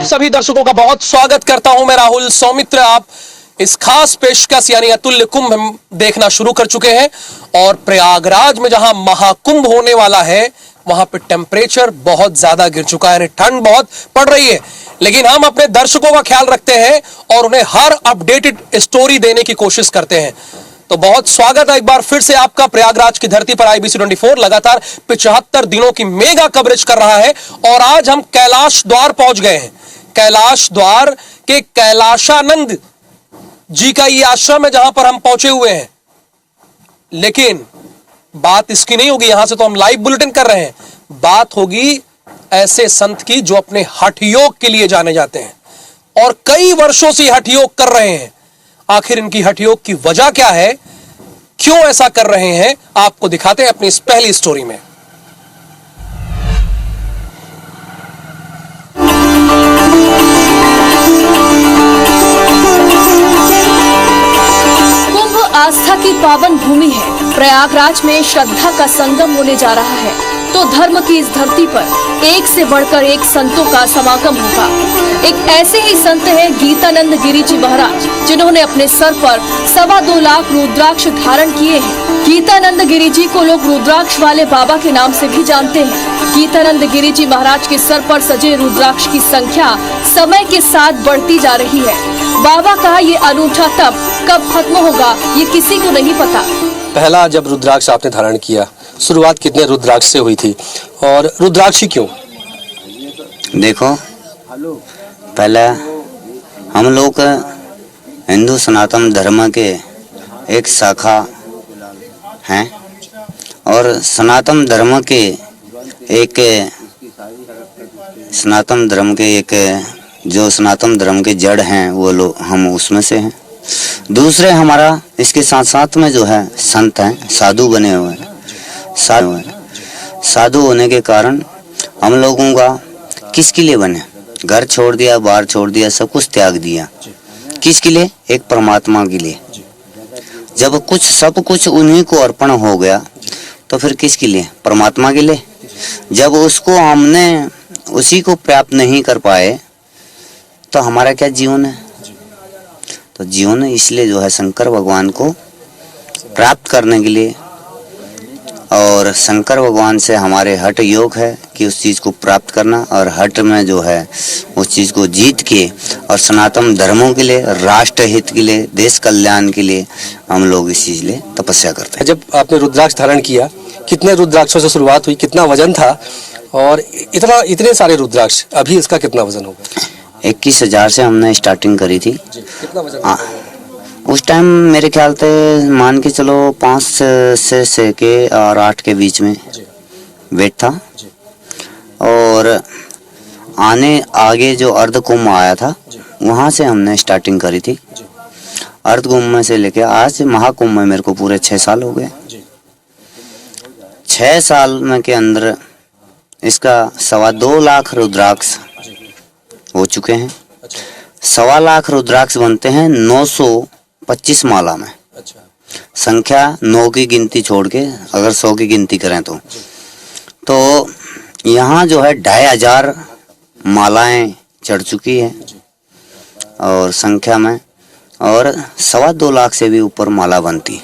सभी दर्शकों का बहुत स्वागत करता हूं मैं राहुल सौमित्र। आप इस खास पेशकश यानी अतुल्य कुंभ देखना शुरू कर चुके हैं और प्रयागराज में जहां महाकुंभ होने वाला है वहां पे टेम्परेचर बहुत ज्यादा गिर चुका है, यानी ठंड बहुत पड़ रही है। लेकिन हम अपने दर्शकों का ख्याल रखते हैं और उन्हें हर अपडेटेड स्टोरी देने की कोशिश करते हैं। तो बहुत स्वागत है एक बार फिर से आपका प्रयागराज की धरती पर। IBC 24 लगातार 75 दिनों की मेगा कवरेज कर रहा है और आज हम कैलाश द्वार पहुंच गए हैं। कैलाश द्वार के कैलाशानंद जी का ये आश्रम है जहां पर हम पहुंचे हुए हैं। लेकिन बात इसकी नहीं होगी, यहां से तो हम लाइव बुलेटिन कर रहे हैं। बात होगी ऐसे संत की जो अपने हठ योग के लिए जाने जाते हैं और कई वर्षों से हठ योग कर रहे हैं। आखिर इनकी हठ योग की वजह क्या है, क्यों ऐसा कर रहे हैं, आपको दिखाते हैं अपनी इस पहली स्टोरी में। कुंभ आस्था की पावन भूमि है। प्रयागराज में श्रद्धा का संगम होने जा रहा है, तो धर्म की इस धरती पर एक से बढ़कर एक संतों का समागम होगा। एक ऐसे ही संत हैं गीतानंद गिरी जी महाराज, जिन्होंने अपने सर पर 2.25 लाख रुद्राक्ष धारण किए हैं। गीतानंद गिरी जी को लोग रुद्राक्ष वाले बाबा के नाम से भी जानते हैं। गीतानंद गिरी जी महाराज के सर पर सजे रुद्राक्ष की संख्या समय के साथ बढ़ती जा रही है। बाबा का ये अनूठा तप कब खत्म होगा ये किसी को नहीं पता। पहला जब रुद्राक्ष आपने धारण किया, शुरुआत कितने रुद्राक्ष से हुई थी और रुद्राक्ष ही क्यों? देखो, पहले हम लोग हिंदू सनातन धर्म के एक शाखा हैं और सनातन धर्म के एक जो सनातन धर्म के जड़ हैं वो लोग, हम उसमें से हैं। दूसरे हमारा इसके साथ साथ में जो है संत हैं, साधु बने हुए हैं। साधु होने के कारण हम लोगों का किसके लिए बने, घर छोड़ दिया, बाहर छोड़ दिया, सब कुछ त्याग दिया। किसके लिए? एक परमात्मा के लिए। जब सब कुछ उन्हीं को अर्पण हो गया तो फिर किसके लिए? परमात्मा के लिए। जब उसको हमने उसी को प्राप्त नहीं कर पाए तो हमारा क्या जीवन है? तो जीवन इसलिए जो है शंकर भगवान को प्राप्त करने के लिए, और शंकर भगवान से हमारे हठ योग है कि उस चीज़ को प्राप्त करना, और हठ में जो है उस चीज़ को जीत के और सनातन धर्मों के लिए, राष्ट्र हित के लिए, देश कल्याण के लिए हम लोग इस चीज़ लिए तपस्या करते हैं। जब आपने रुद्राक्ष धारण किया, कितने रुद्राक्षों से शुरुआत हुई, कितना वजन था और इतने सारे रुद्राक्ष, अभी इसका कितना वजन होगा? 21,000 से हमने स्टार्टिंग करी थी। कितना वजन? उस टाइम मेरे ख्याल से मान के चलो 5 से 6 के और 8 के बीच में वेट था। और आगे जो अर्ध कुंभ आया था वहाँ से हमने स्टार्टिंग करी थी। अर्ध कुंभ में से लेके आज महाकुंभ में मेरे को पूरे 6 साल हो गए। 6 साल में के अंदर इसका 2.25 लाख रुद्राक्ष हो चुके हैं। 1.25 लाख रुद्राक्ष बनते हैं 925 माला में। संख्या 9 की गिनती छोड़ के अगर 100 की गिनती करें तो यहाँ जो है 2500 मालाएं चढ़ चुकी है और संख्या में, और 2.25 लाख से भी ऊपर माला बनती है।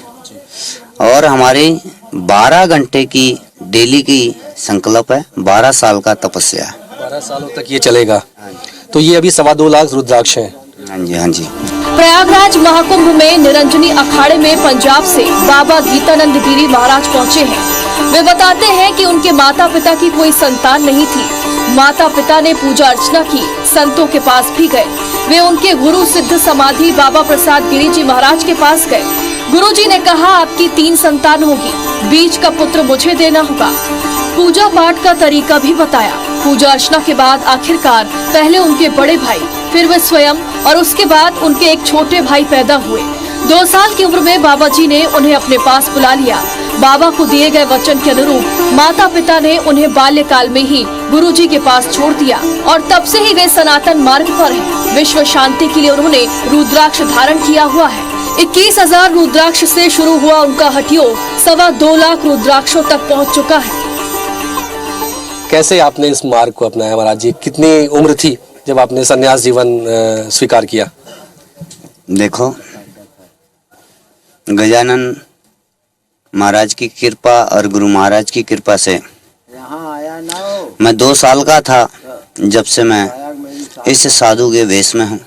और हमारी 12 घंटे की डेली की संकल्प है, 12 साल का तपस्या है। 12 सालों तक ये चलेगा। तो ये अभी 2.25 लाख रुद्राक्ष हैं। हाँ जी, हाँ जी। प्रयागराज महाकुंभ में निरंजनी अखाड़े में पंजाब से बाबा गीतानंद गिरी महाराज पहुंचे हैं। वे बताते हैं कि उनके माता पिता की कोई संतान नहीं थी। माता पिता ने पूजा अर्चना की, संतों के पास भी गए। वे उनके गुरु सिद्ध समाधि बाबा प्रसाद गिरी जी महाराज के पास गए। गुरुजी ने कहा, आपकी 3 संतान होगी, बीच का पुत्र मुझे देना होगा। पूजा पाठ का तरीका भी बताया। पूजा अर्चना के बाद आखिरकार पहले उनके बड़े भाई, फिर वे स्वयं और उसके बाद उनके एक छोटे भाई पैदा हुए। 2 साल की उम्र में बाबा जी ने उन्हें अपने पास बुला लिया। बाबा को दिए गए वचन के अनुरूप माता पिता ने उन्हें बाल्यकाल में ही गुरुजी के पास छोड़ दिया और तब से ही वे सनातन मार्ग पर हैं। विश्व शांति के लिए उन्होंने रुद्राक्ष धारण किया हुआ है। 21,000 रुद्राक्ष से शुरू हुआ उनका हठ योग 2.25 लाख रुद्राक्षों तक पहुँच चुका है। कैसे आपने इस मार्ग को अपनाया महाराज जी? कितनी उम्र थी जब आपने संन्यास जीवन स्वीकार किया? देखो, गजानन महाराज की कृपा और गुरु महाराज की कृपा से मैं 2 साल का था जब से मैं इस साधु के वेश में हूँ।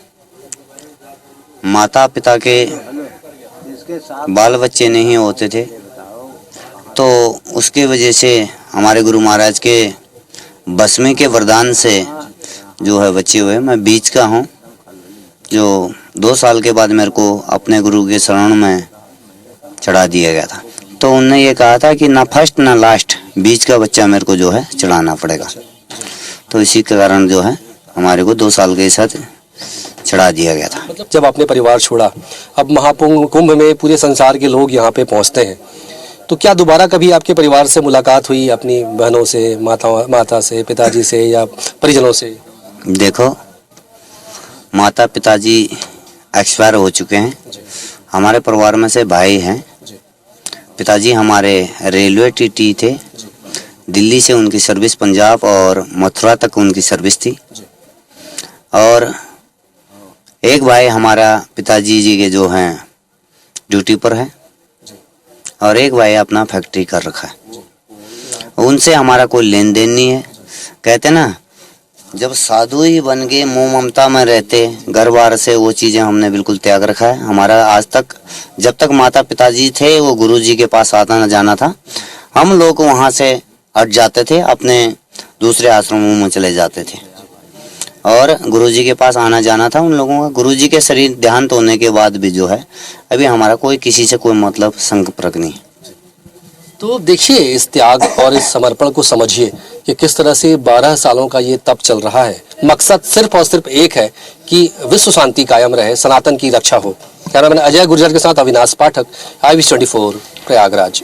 माता पिता के बाल बच्चे नहीं होते थे, तो उसके वजह से हमारे गुरु महाराज के बसमे के वरदान से जो है बच्चे हुए। मैं बीच का हूँ, जो 2 साल के बाद मेरे को अपने गुरु के शरण में चढ़ा दिया गया था। तो उनने ये कहा था कि ना फर्स्ट ना लास्ट, बीच का बच्चा मेरे को जो है चढ़ाना पड़ेगा। तो इसी के कारण जो है हमारे को 2 साल के साथ चढ़ा दिया गया था। मतलब जब आपने परिवार छोड़ा, अब महाकुंभ में पूरे संसार के लोग यहाँ पे पहुँचते हैं, तो क्या दोबारा कभी आपके परिवार से मुलाकात हुई, अपनी बहनों से, माता से, पिताजी से या परिजनों से? देखो, माता पिताजी एक्सपायर हो चुके हैं। हमारे परिवार में से भाई हैं। पिताजी हमारे रेलवे टीटी थे। दिल्ली से उनकी सर्विस पंजाब और मथुरा तक उनकी सर्विस थी। और एक भाई हमारा पिताजी जी के जो हैं ड्यूटी पर है, और एक भाई अपना फैक्ट्री कर रखा है। उनसे हमारा कोई लेन देन नहीं है। कहते ना, जब साधु ही बन के मोह ममता में रहते, घर बार से वो चीज़ें हमने बिल्कुल त्याग रखा है। हमारा आज तक, जब तक माता पिताजी थे वो गुरु जी के पास आना न जाना था, हम लोग वहाँ से हट जाते थे, अपने दूसरे आश्रमों में चले जाते थे। और गुरु जी के पास आना जाना था उन लोगों का। गुरु जी के शरीर देहांत होने के बाद भी जो है अभी हमारा कोई किसी से कोई मतलब संपर्क नहीं। तो देखिए, इस त्याग और इस समर्पण को समझिए कि किस तरह से 12 सालों का ये तप चल रहा है। मकसद सिर्फ और सिर्फ एक है कि विश्व शांति कायम रहे, सनातन की रक्षा हो। कैमरामैन अजय गुर्जर के साथ अविनाश पाठक, IVS24 प्रयागराज।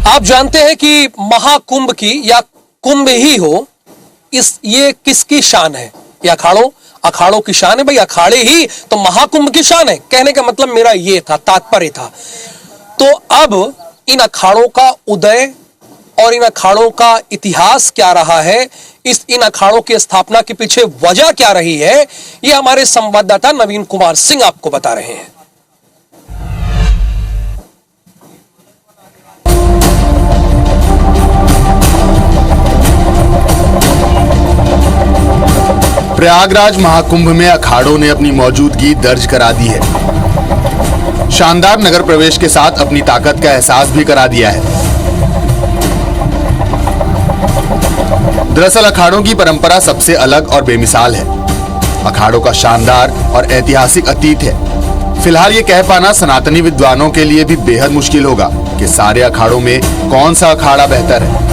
आप जानते हैं कि महाकुंभ की या कुंभ ही हो, ये किसकी शान है? ये अखाड़ों की शान है। भाई अखाड़े ही तो महाकुंभ की शान है। कहने का मतलब मेरा ये था, तात्पर्य था। तो अब इन अखाड़ों का उदय और इन अखाड़ों का इतिहास क्या रहा है, इन अखाड़ों की स्थापना के पीछे वजह क्या रही है, ये हमारे संवाददाता नवीन कुमार सिंह आपको बता रहे हैं। प्रयागराज महाकुंभ में अखाड़ों ने अपनी मौजूदगी दर्ज करा दी है। शानदार नगर प्रवेश के साथ अपनी ताकत का एहसास भी करा दिया है। दरअसल अखाड़ों की परंपरा सबसे अलग और बेमिसाल है। अखाड़ों का शानदार और ऐतिहासिक अतीत है। फिलहाल ये कह पाना सनातनी विद्वानों के लिए भी बेहद मुश्किल होगा कि सारे अखाड़ों में कौन सा अखाड़ा बेहतर है।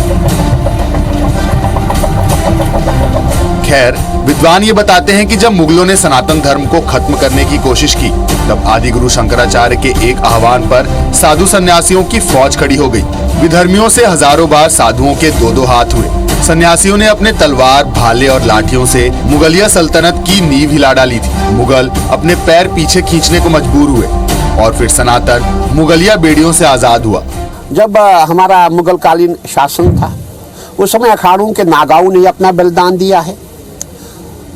खैर, विद्वान ये बताते हैं कि जब मुगलों ने सनातन धर्म को खत्म करने की कोशिश की, तब आदि गुरु शंकराचार्य के एक आह्वान पर साधु सन्यासियों की फौज खड़ी हो गई। विधर्मियों से हजारों बार साधुओं के 2-2 हाथ हुए। सन्यासियों ने अपने तलवार, भाले और लाठियों से मुगलिया सल्तनत की नींव हिला डाली थी। मुगल अपने पैर पीछे खींचने को मजबूर हुए और फिर सनातन मुगलिया बेड़ियों से आजाद हुआ। जब हमारा मुगल कालीन शासन था, उस समय अखाड़ों के नागाओं ने अपना बलिदान दिया है।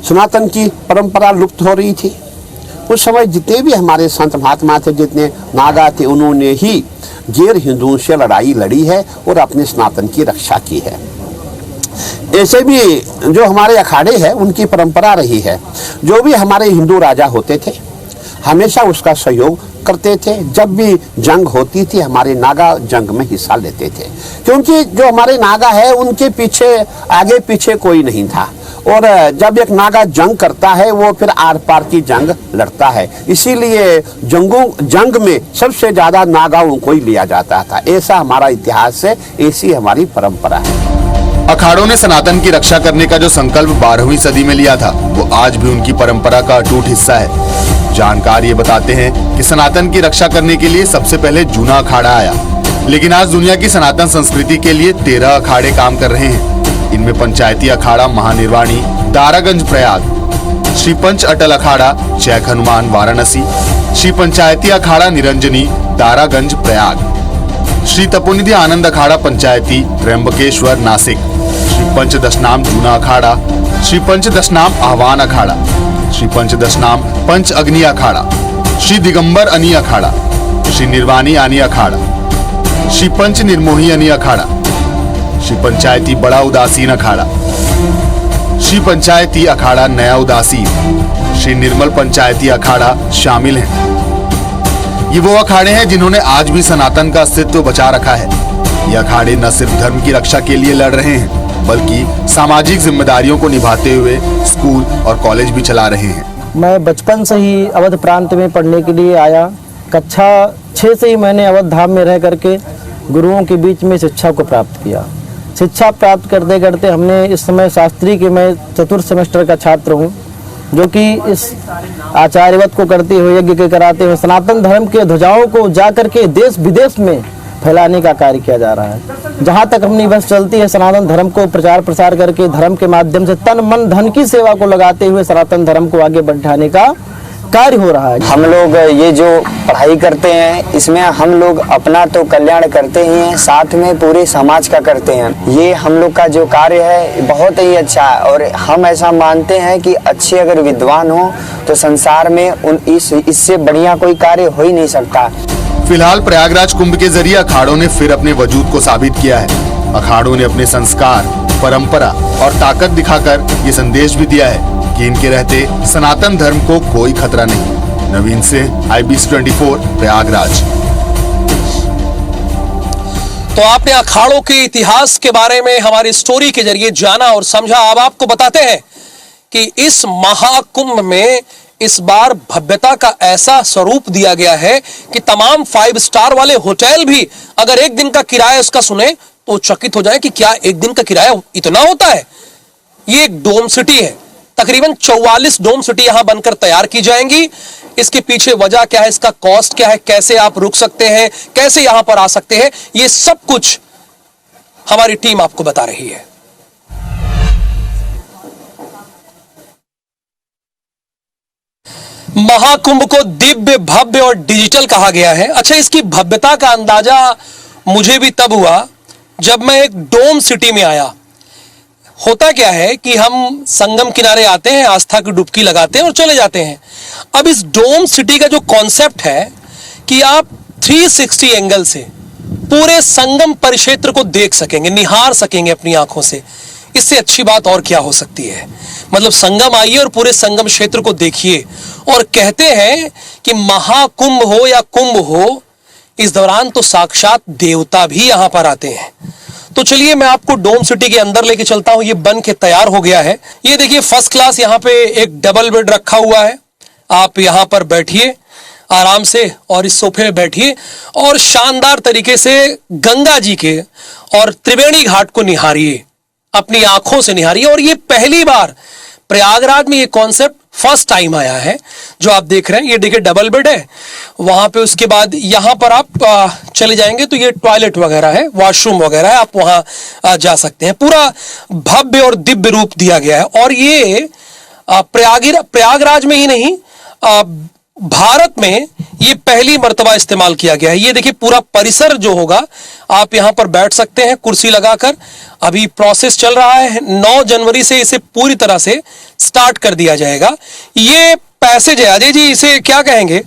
सनातन की परंपरा लुप्त हो रही थी। उस समय जितने भी हमारे संत महात्मा थे, जितने नागा थे, उन्होंने ही गैर हिंदुओं से लड़ाई लड़ी है और अपने सनातन की रक्षा की है। ऐसे भी जो हमारे अखाड़े हैं, उनकी परंपरा रही है। जो भी हमारे हिंदू राजा होते थे, हमेशा उसका सहयोग करते थे। जब भी जंग होती थी, हमारे नागा जंग में हिस्सा लेते थे, क्योंकि जो हमारे नागा है, उनके पीछे आगे पीछे कोई नहीं था। और जब एक नागा जंग करता है, वो फिर आर पार की जंग लड़ता है। इसीलिए जंग में सबसे ज्यादा नागाओं को ही लिया जाता था। ऐसा हमारा इतिहास है, ऐसी हमारी परंपरा है। अखाड़ों ने सनातन की रक्षा करने का जो संकल्प 12वीं सदी में लिया था, वो आज भी उनकी परंपरा का अटूट हिस्सा है। जानकार ये बताते हैं कि सनातन की रक्षा करने के लिए सबसे पहले जूना अखाड़ा आया, लेकिन आज दुनिया की सनातन संस्कृति के लिए 13 अखाड़े काम कर रहे हैं। इनमें पंचायती अखाड़ा महानिर्वाणी दारागंज प्रयाग, श्री पंच अटल अखाड़ा चैक हनुमान वाराणसी, श्री पंचायती अखाड़ा निरंजनी दारागंज प्रयाग, श्री तपोनिधि आनंद अखाड़ा पंचायती त्र्यंबकेश्वर नासिक, श्री पंच दशनाम जूना अखाड़ा श्री पंचदशनाम आह्वान अखाड़ा, श्री पंचदशनाम पंच अग्नि अखाड़ा, श्री दिगंबर अनि अखाड़ा, श्री निर्वाणी आनी अखाड़ा, श्री पंच निर्मोही अनि अखाड़ा, श्री पंचायती बड़ा उदासीन अखाड़ा, श्री पंचायती अखाड़ा नया उदासीन, श्री निर्मल पंचायती अखाड़ा शामिल हैं। ये वो अखाड़े हैं जिन्होंने आज भी सनातन का अस्तित्व बचा रखा है। ये अखाड़े न सिर्फ धर्म की रक्षा के लिए लड़ रहे हैं, बल्कि सामाजिक जिम्मेदारियों को निभाते हुए स्कूल और कॉलेज भी चला रहे हैं। मैं बचपन से ही अवध प्रांत में पढ़ने के लिए आया। कक्षा 6 से ही मैंने अवध धाम में रह करके गुरुओं के बीच में शिक्षा को प्राप्त किया। शिक्षा प्राप्त करते करते हमने इस समय शास्त्री के मैं चतुर्थ सेमेस्टर का छात्र हूँ, जो कि इस आचार्यवत को करते हुए यज्ञ के कराते हुए सनातन धर्म के ध्वजाओं को जा करके देश विदेश में फैलाने का कार्य किया जा रहा है। जहाँ तक अपनी बस चलती है, सनातन धर्म को प्रचार प्रसार करके धर्म के माध्यम से तन मन धन की सेवा को लगाते हुए सनातन धर्म को आगे बढ़ाने का कार्य हो रहा है। हम लोग ये जो पढ़ाई करते हैं, इसमें हम लोग अपना तो कल्याण करते ही हैं, साथ में पूरे समाज का करते हैं। ये हम लोग का जो कार्य है बहुत ही अच्छा है और हम ऐसा मानते हैं कि अच्छे अगर विद्वान हो तो संसार में इससे बढ़िया कोई कार्य हो ही नहीं सकता। फिलहाल प्रयागराज कुंभ के जरिए अखाड़ों ने फिर अपने वजूद को साबित किया है। अखाड़ों ने अपने संस्कार, परंपरा और ताकत दिखाकर ये संदेश भी दिया है कि इनके रहते सनातन धर्म को कोई खतरा नहीं। नवीन से IBC 24 प्रयागराज। तो आपने अखाड़ों के इतिहास के बारे में हमारी स्टोरी के जरिए जाना और समझा। अब आपको बताते हैं कि इस महाकुंभ में इस बार भव्यता का ऐसा स्वरूप दिया गया है कि तमाम 5 स्टार वाले होटल भी अगर एक दिन का किराया उसका सुने तो चकित हो जाए कि क्या एक दिन का किराया इतना होता है। ये एक डोम सिटी है, तकरीबन 44 डोम सिटी यहां बनकर तैयार की जाएंगी। इसके पीछे वजह क्या है, इसका कॉस्ट क्या है, कैसे आप रुक सकते हैं, कैसे यहां पर आ सकते हैं, ये सब कुछ हमारी टीम आपको बता रही है। महाकुंभ को दिव्य, भव्य और डिजिटल कहा गया है। अच्छा, इसकी भव्यता का अंदाजा मुझे भी तब हुआ जब मैं एक डोम सिटी में आया। होता क्या है कि हम संगम किनारे आते हैं, आस्था की डुबकी लगाते हैं और चले जाते हैं। अब इस डोम सिटी का जो कॉन्सेप्ट है कि आप 360 एंगल से पूरे संगम परिक्षेत्र को देख सकेंगे, निहार सकेंगे अपनी आंखों से। इससे अच्छी बात और क्या हो सकती है। मतलब संगम आइए और पूरे संगम क्षेत्र को देखिए। और कहते हैं कि महाकुंभ हो या कुंभ हो, इस दौरान तो साक्षात देवता भी यहां पर आते हैं। तो चलिए मैं आपको डोम सिटी के अंदर लेके चलता हूं। ये बन के तैयार हो गया है। ये देखिए फर्स्ट क्लास यहाँ पे एक डबल बेड रखा हुआ है। आप यहाँ पर बैठिए आराम से और इस सोफे में बैठिए और शानदार तरीके से गंगा जी के और त्रिवेणी घाट को निहारिए, अपनी आंखों से निहारिए। और ये पहली बार प्रयागराज में ये कॉन्सेप्ट फर्स्ट टाइम आया है जो आप देख रहे हैं। ये देखिए डबल बेड है वहां पे। उसके बाद यहां पर आप चले जाएंगे तो ये टॉयलेट वगैरह है, वॉशरूम वगैरह है, आप वहां जा सकते हैं। पूरा भव्य और दिव्य रूप दिया गया है। और ये प्रयागराज में ही नहीं, भारत में ये पहली मर्तबा इस्तेमाल किया गया है। ये देखिए पूरा परिसर जो होगा, आप यहां पर बैठ सकते हैं कुर्सी लगाकर। अभी प्रोसेस चल रहा है, 9 जनवरी से इसे पूरी तरह से स्टार्ट कर दिया जाएगा। ये पैसेज है, अजय जी इसे क्या कहेंगे?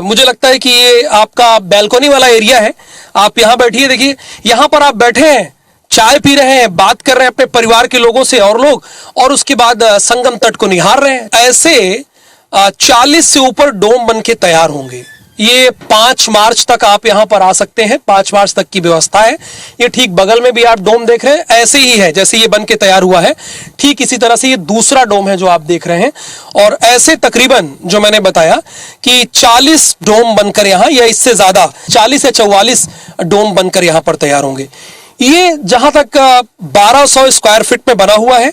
मुझे लगता है कि ये आपका बैल्कनी वाला एरिया है। आप यहां बैठिए, देखिए यहां पर आप बैठे हैं, चाय पी रहे हैं, बात कर रहे हैं अपने परिवार के लोगों से और लोग, और उसके बाद संगम तट को निहार रहे हैं। ऐसे 40 से ऊपर डोम बन के तैयार होंगे। ये 5 मार्च तक आप यहां पर आ सकते हैं, 5 मार्च तक की व्यवस्था है। ये ठीक बगल में भी आप डोम देख रहे हैं, ऐसे ही है जैसे ये बन के तैयार हुआ है, ठीक इसी तरह से ये दूसरा डोम है जो आप देख रहे हैं। और ऐसे तकरीबन जो मैंने बताया कि 40 डोम बनकर यहां, या इससे ज्यादा 40 या 44 डोम बनकर यहां पर तैयार होंगे। ये जहां तक 1200 स्क्वायर फीट में बना हुआ है,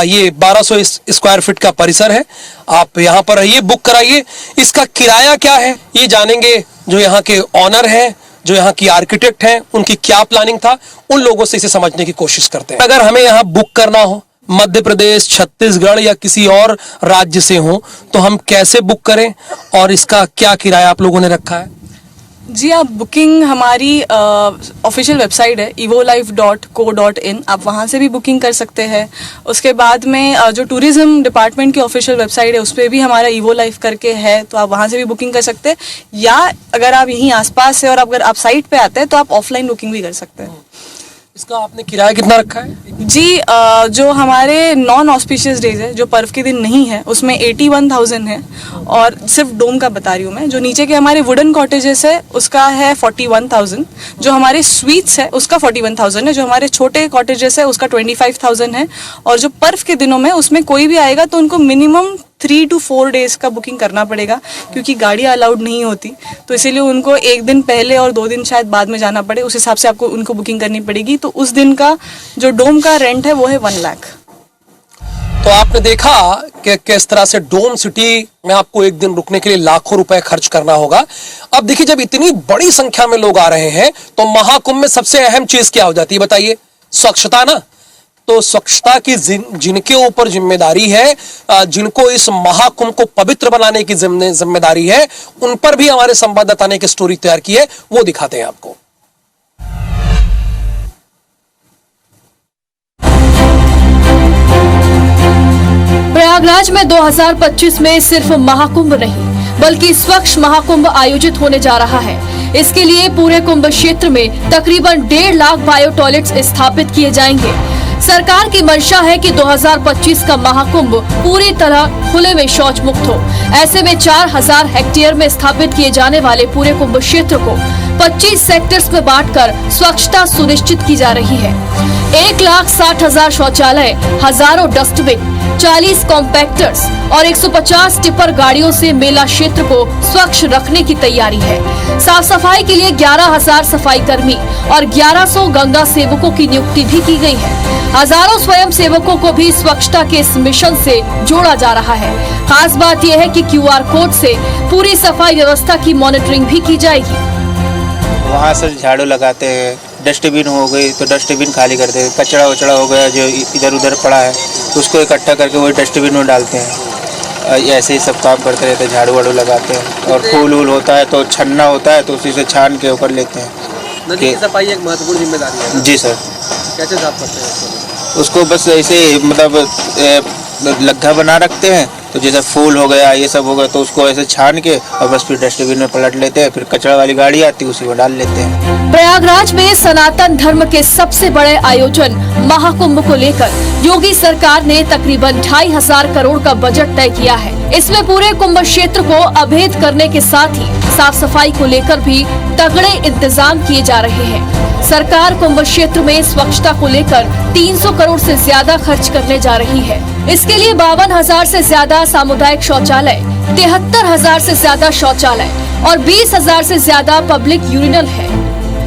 ये 1200 स्क्वायर फीट का परिसर है। आप यहां पर रहिए, बुक कराइए। इसका किराया क्या है ये जानेंगे जो यहाँ के ऑनर हैं, जो यहाँ की आर्किटेक्ट हैं, उनकी क्या प्लानिंग था, उन लोगों से इसे समझने की कोशिश करते हैं। अगर हमें यहाँ बुक करना हो, मध्य प्रदेश, छत्तीसगढ़ या किसी और राज्य से हो, तो हम कैसे बुक करें और इसका क्या किराया आप लोगों ने रखा है? जी, आप बुकिंग हमारी ऑफिशियल वेबसाइट है evolife.co.in, आप वहाँ से भी बुकिंग कर सकते हैं। उसके बाद में जो टूरिज्म डिपार्टमेंट की ऑफिशियल वेबसाइट है उस पर भी हमारा evolife करके है, तो आप वहाँ से भी बुकिंग कर सकते हैं। या अगर आप यहीं आसपास है और अगर आप साइट पे आते हैं तो आप ऑफलाइन बुकिंग भी कर सकते हैं। इसका आपने किराया कितना रखा है? जी, जो हमारे नॉन ऑस्पिशियस डेज है, जो पर्व के दिन नहीं है, उसमें 81,000 है। और सिर्फ डोम का बता रही हूँ मैं। जो नीचे के हमारे वुडन कॉटेजेस है उसका है 41,000। जो हमारे स्वीट्स है उसका 41,000 है। जो हमारे छोटे कॉटेजेस है उसका 25,000 है। और जो पर्व के दिनों में उसमें कोई भी आएगा तो उनको मिनिमम 3 to 4 डेज का बुकिंग करना पड़ेगा, क्योंकि गाड़ियाँ अलाउड नहीं होती, तो इसीलिए उनको एक दिन पहले और 2 दिन शायद बाद में जाना पड़े, उस हिसाब से आपको उनको बुकिंग करनी पड़ेगी। तो उस दिन का जो डोम का रेंट है वो है 1 लाख। तो आपने देखा कि किस तरह से डोम सिटी में आपको एक दिन रुकने के लिए लाखों रुपए खर्च करना होगा। अब देखिए, जब इतनी बड़ी संख्या में लोग आ रहे हैं तो महाकुंभ में सबसे अहम चीज क्या हो जाती है बताइए? स्वच्छता ना। तो स्वच्छता की जिनके ऊपर जिम्मेदारी है, जिनको इस महाकुंभ को पवित्र बनाने की जिम्मेदारी है, उन पर भी हमारे संवाददाता ने एक स्टोरी तैयार की है, वो दिखाते हैं आपको। प्रयागराज में 2025 में सिर्फ महाकुंभ नहीं बल्कि स्वच्छ महाकुंभ आयोजित होने जा रहा है। इसके लिए पूरे कुंभ क्षेत्र में तकरीबन 1.5 लाख बायो टॉयलेट्स स्थापित किए जाएंगे। सरकार की मंशा है कि 2025 का महाकुंभ पूरी तरह खुले में शौच मुक्त हो। ऐसे में 4,000 हेक्टेयर में स्थापित किए जाने वाले पूरे कुंभ क्षेत्र को 25 सेक्टर्स में बांटकर स्वच्छता सुनिश्चित की जा रही है। 1,60,000 शौचालय, हजारों डस्टबिन, 40 कॉम्पैक्टर्स और 150 टिपर गाड़ियों से मेला क्षेत्र को स्वच्छ रखने की तैयारी है। साफ सफाई के लिए 11,000 सफाई कर्मी और 1,100 गंगा सेवकों की नियुक्ति भी की गई है। हजारों स्वयं सेवकों को भी स्वच्छता के इस मिशन से जोड़ा जा रहा है। खास बात यह है कि QR कोड से पूरी सफाई व्यवस्था की मॉनिटरिंग भी की जाएगी। वहाँ से झाड़ू लगाते हैं, डस्टबिन हो गई तो डस्टबिन खाली करते हैं, कचरा वचड़ा हो गया जो इधर उधर पड़ा है उसको इकट्ठा करके वही डस्टबिन में डालते हैं। ऐसे ही सब काम करते रहते हैं, झाड़ू वाड़ू लगाते हैं। और फूल वूल होता है तो छन्ना होता है तो उसी से छान के ऊपर लेते हैं। नदी की सफाई एक महत्वपूर्ण जिम्मेदारी है। जी सर। कैसे साफ करते हैं उसको? बस ऐसे मतलब लग्गा बना रखते हैं, तो जैसे फूल हो गया ये सब हो गया तो उसको ऐसे छान के और बस फिर डस्टबिन में पलट लेते हैं। फिर कचरा वाली गाड़ी आती है उसी में डाल लेते हैं। प्रयागराज में सनातन धर्म के सबसे बड़े आयोजन महाकुंभ को लेकर योगी सरकार ने तकरीबन 2,500 करोड़ का बजट तय किया है। इसमें पूरे कुंभ क्षेत्र को अभेद करने के साथ ही साफ सफाई को लेकर भी तगड़े इंतजाम किए जा रहे हैं। सरकार कुंभ क्षेत्र में स्वच्छता को लेकर 300 करोड़ से ज्यादा खर्च करने जा रही है। इसके लिए 52,000 से ज्यादा सामुदायिक शौचालय, 73,000 से ज्यादा शौचालय और 20,000 से ज्यादा पब्लिक यूरिनल है।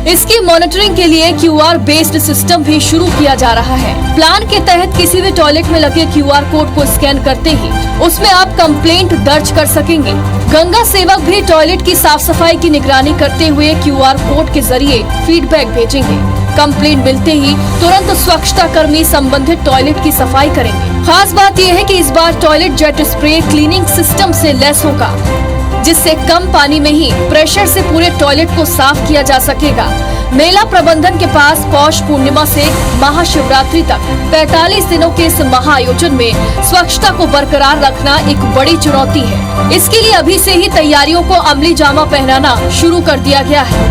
इसकी मॉनिटरिंग के लिए QR बेस्ड सिस्टम भी शुरू किया जा रहा है। प्लान के तहत किसी भी टॉयलेट में लगे QR कोड को स्कैन करते ही उसमें आप कंप्लेंट दर्ज कर सकेंगे। गंगा सेवक भी टॉयलेट की साफ सफाई की निगरानी करते हुए QR कोड के जरिए फीडबैक भेजेंगे। कंप्लेंट मिलते ही तुरंत स्वच्छता कर्मी संबंधित टॉयलेट की सफाई करेंगे। खास बात यह है कि इस बार toilet jet spray cleaning system से लैस होगा, जिससे कम पानी में ही प्रेशर से पूरे टॉयलेट को साफ किया जा सकेगा। मेला प्रबंधन के पास पौष पूर्णिमा से महाशिवरात्रि तक 45 दिनों के इस महाआयोजन में स्वच्छता को बरकरार रखना एक बड़ी चुनौती है। इसके लिए अभी से ही तैयारियों को अमली जामा पहनाना शुरू कर दिया गया है।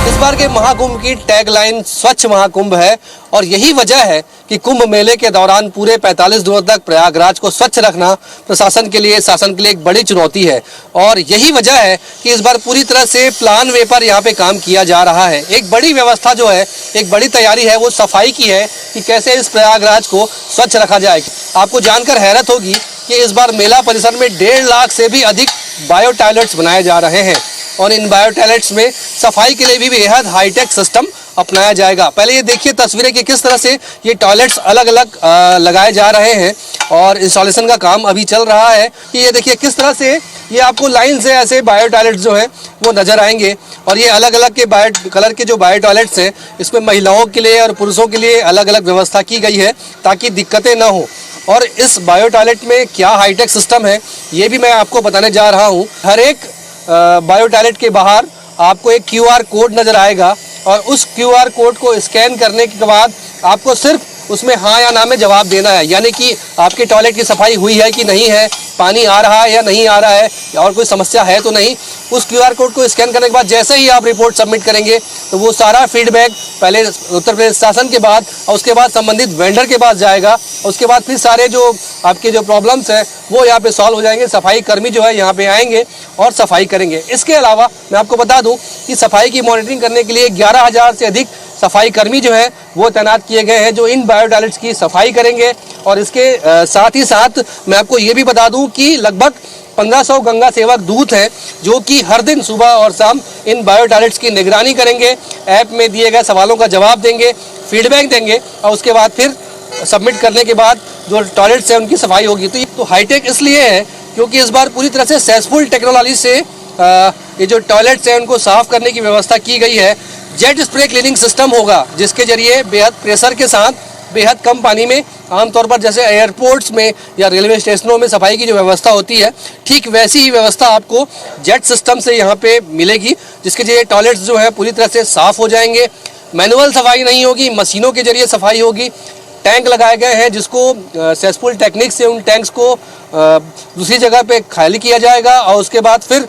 इस बार के महाकुंभ की टैगलाइन स्वच्छ महाकुंभ है और यही वजह है कि कुंभ मेले के दौरान पूरे 45 दिनों तक प्रयागराज को स्वच्छ रखना प्रशासन के लिए, शासन के लिए एक बड़ी चुनौती है। और यही वजह है कि इस बार पूरी तरह से प्लान वे पर यहाँ पे काम किया जा रहा है। एक बड़ी व्यवस्था जो है, एक बड़ी तैयारी है वो सफाई की है कि कैसे इस प्रयागराज को स्वच्छ रखा जाए। आपको जानकर हैरत होगी कि इस बार मेला परिसर में 1.5 लाख से भी अधिक बायो टॉयलेट्स बनाए जा रहे हैं और इन बायो टॉयलेट्स में सफाई के लिए भी बेहद हाईटेक सिस्टम अपनाया जाएगा। पहले ये देखिए तस्वीरें कि किस तरह से ये टॉयलेट्स अलग अलग लगाए जा रहे हैं और इंस्टॉलेशन का काम अभी चल रहा है। कि ये देखिए किस तरह से ये आपको लाइन से ऐसे बायो टॉयलेट्स जो हैं वो नज़र आएंगे और ये अलग अलग के बायो कलर के जो बायो टॉयलेट्स हैं इसमें महिलाओं के लिए और पुरुषों के लिए अलग अलग व्यवस्था की गई है ताकि दिक्कतें ना हो। और इस बायो टॉयलेट में क्या हाईटेक सिस्टम है ये भी मैं आपको बताने जा रहा हूँ। हर एक बायो टॉयलेट के बाहर आपको एक QR कोड नज़र आएगा और उस QR कोड को स्कैन करने के बाद आपको सिर्फ उसमें हाँ या ना में जवाब देना है, यानी कि आपके टॉयलेट की सफाई हुई है कि नहीं है, पानी आ रहा है या नहीं आ रहा है, और कोई समस्या है तो नहीं। उस QR कोड को स्कैन करने के बाद जैसे ही आप रिपोर्ट सबमिट करेंगे तो वो सारा फीडबैक पहले उत्तर प्रदेश शासन के बाद और उसके बाद संबंधित वेंडर के पास जाएगा। उसके बाद फिर सारे जो आपके जो प्रॉब्लम्स हैं वो यहाँ पे सॉल्व हो जाएंगे। सफाई कर्मी जो है यहाँ पे आएंगे और सफाई करेंगे। इसके अलावा मैं आपको बता दूँ कि सफाई की मॉनिटरिंग करने के लिए 11,000 से अधिक सफाई कर्मी जो है वो तैनात किए गए हैं जो इन बायो टॉयलेट्स की सफाई करेंगे। और इसके साथ ही साथ मैं आपको ये भी बता दूं कि लगभग 1500 गंगा सेवक दूत हैं जो कि हर दिन सुबह और शाम इन बायो टॉयलेट्स की निगरानी करेंगे, ऐप में दिए गए सवालों का जवाब देंगे, फीडबैक देंगे और उसके बाद फिर सबमिट करने के बाद जो टॉयलेट्स हैं उनकी सफाई होगी। तो ये तो हाईटेक इसलिए है क्योंकि इस बार पूरी तरह से सेसफुल टेक्नोलॉजी से ये जो टॉयलेट्स हैं उनको साफ करने की व्यवस्था की गई है। जेट स्प्रे क्लीनिंग सिस्टम होगा जिसके जरिए बेहद प्रेशर के साथ बेहद कम पानी में, आमतौर पर जैसे एयरपोर्ट्स में या रेलवे स्टेशनों में सफाई की जो व्यवस्था होती है ठीक वैसी ही व्यवस्था आपको जेट सिस्टम से यहाँ पे मिलेगी, जिसके जरिए टॉयलेट्स जो है पूरी तरह से साफ हो जाएंगे। मैनुअल सफाई नहीं होगी, मशीनों के जरिए सफाई होगी। टैंक लगाए गए हैं जिसको सेसफुल टेक्निक से उन टैंक्स को दूसरी जगह पे खाली किया जाएगा और उसके बाद फिर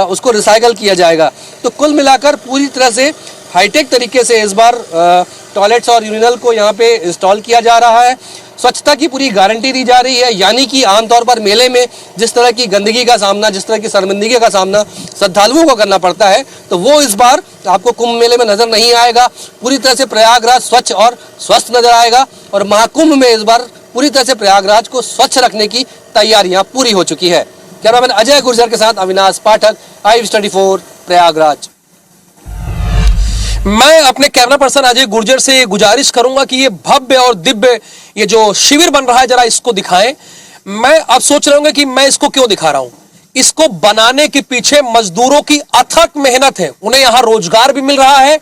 उसको रिसाइकल किया जाएगा। तो कुल मिलाकर पूरी तरह से हाईटेक तरीके से इस बार टॉयलेट्स और यूरिनल को यहाँ पे इंस्टॉल किया जा रहा है। स्वच्छता की पूरी गारंटी दी जा रही है, यानी कि आमतौर पर मेले में जिस तरह की गंदगी का सामना, जिस तरह की शर्मिंदगी का सामना श्रद्धालुओं को करना पड़ता है तो वो इस बार आपको कुंभ मेले में नजर नहीं आएगा। पूरी तरह से प्रयागराज स्वच्छ और स्वस्थ नजर आएगा और महाकुंभ में इस बार पूरी तरह से प्रयागराज को स्वच्छ रखने की तैयारियां पूरी हो चुकी है। कैमरामैन अजय गुर्जर के साथ अविनाश पाठक, IVS24 प्रयागराज। मैं अपने कैमरा पर्सन अजय गुर्जर से गुजारिश करूंगा कि ये भव्य और दिव्य ये जो शिविर बन रहा है जरा इसको दिखाएं। मैं अब सोच रहा हूं कि मैं इसको क्यों दिखा रहा हूं। इसको बनाने के पीछे मजदूरों की अथक मेहनत है, उन्हें यहां रोजगार भी मिल रहा है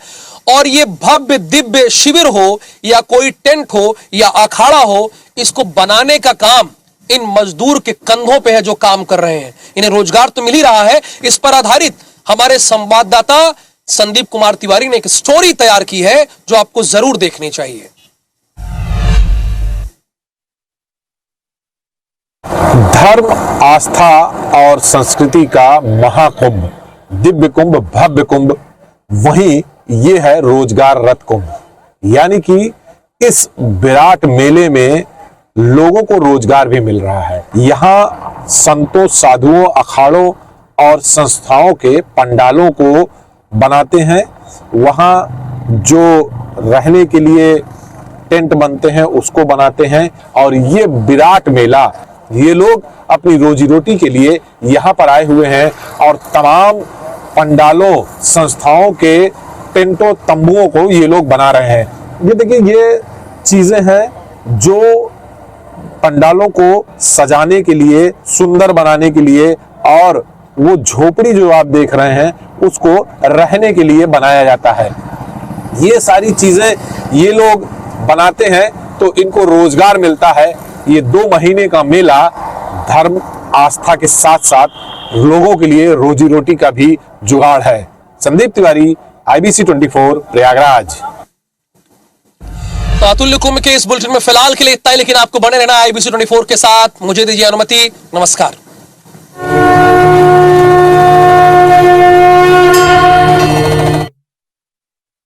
और ये भव्य दिव्य शिविर हो या कोई टेंट हो या अखाड़ा हो, इसको बनाने का काम इन मजदूर के कंधों पे है जो काम कर रहे हैं। इन्हें रोजगार तो मिल ही रहा है। इस पर आधारित हमारे संवाददाता संदीप कुमार तिवारी ने एक स्टोरी तैयार की है जो आपको जरूर देखनी चाहिए। धर्म, आस्था और संस्कृति का महाकुंभ, दिव्य कुंभ, भव्य कुंभ, वहीं ये है रोजगार रथ कुंभ। यानी कि इस विराट मेले में लोगों को रोजगार भी मिल रहा है। यहाँ संतों, साधुओं, अखाड़ों और संस्थाओं के पंडालों को बनाते हैं। वहाँ जो रहने के लिए टेंट बनते हैं उसको बनाते हैं और ये विराट मेला, ये लोग अपनी रोजी रोटी के लिए यहाँ पर आए हुए हैं और तमाम पंडालों, संस्थाओं के टेंटों, तंबुओं को ये लोग बना रहे हैं। ये देखिए, ये चीजें हैं जो पंडालों को सजाने के लिए, सुंदर बनाने के लिए, और वो झोपड़ी जो आप देख रहे हैं उसको रहने के लिए बनाया जाता है। ये सारी चीजें ये लोग बनाते हैं तो इनको रोजगार मिलता है। ये 2 महीने का मेला धर्म, आस्था के साथ साथ लोगों के लिए रोजी रोटी का भी जुगाड़ है। संदीप तिवारी, IBC24 प्रयागराज। तो अतुल्य कुंभ के इस बुलेटिन में फिलहाल के लिए इतना ही, लेकिन आपको बने रहना IBC24 के साथ। मुझे दीजिए अनुमति, नमस्कार।